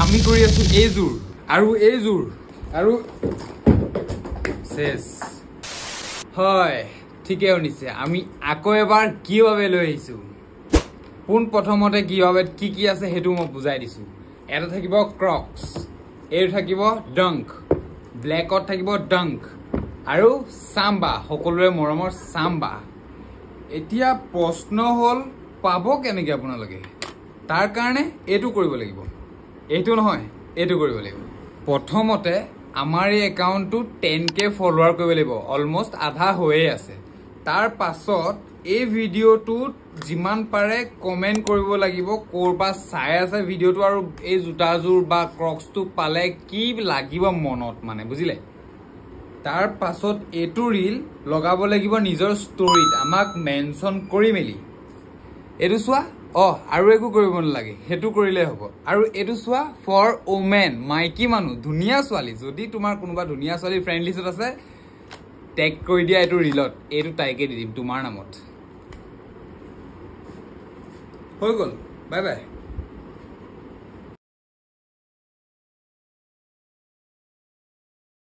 আমি কৰি আছো এইযোৰ আৰু এইযোৰ আৰু শেষ হয় ঠিকে শুনিছে আমি আকৌ এবাৰ কিভাবে লৈ আহিছো পোন প্ৰথমতে কিভাবে কি আছে হেতু মই বুজাই দিছো এটা থাকিব ক্ৰক্স এৰ থাকিব ডাঙ্ক ব্ল্যাকত থাকিব ডাঙ্ক আৰু সাম্বা সকলোৰে মৰমৰ সাম্বা এতিয়া প্ৰশ্ন হল পাব কেনেকৈ আপোনালোকে তাৰ কাৰণে এটো কৰিব লাগিব এটো নহয় এটো কৰিব লাগিব প্ৰথমতে আমাৰ এই একাউণ্টটো 10k ফলোৱাৰ কৰিব লাগিব অলমোস্ট আধা হৈয়ে আছে তাৰ পাছত এই ভিডিওটোত যিমান পাৰে কমেন্ট কৰিব লাগিব কৰবা চাই আছে ভিডিওটো আৰু এই জোতাজোৰ বা ক্ৰক্সটো পালে কি লাগিব মনত মানে বুজিলে তাৰ পাছত এটো ৰীল লগাব লাগিব নিজৰ ষ্টৰীত আমাক মেনশন কৰি মেলি এটো চোৱা আৰু একো কৰিব নালাগে হেতু কৰিলে হ'ব আৰু এটো চোৱা ফৰ ওমেন মাইকি মানুহ ধুনিয়া ছোৱালী যদি তোমাৰ কোনোবা ধুনিয়া ছোৱালী ফ্ৰেন্ড লিষ্টত আছে টেগ কৰি দিয়া এটো ৰীলত এটো টাইকে দি দিম তোমাৰ নামত হৈ গল বাই বাই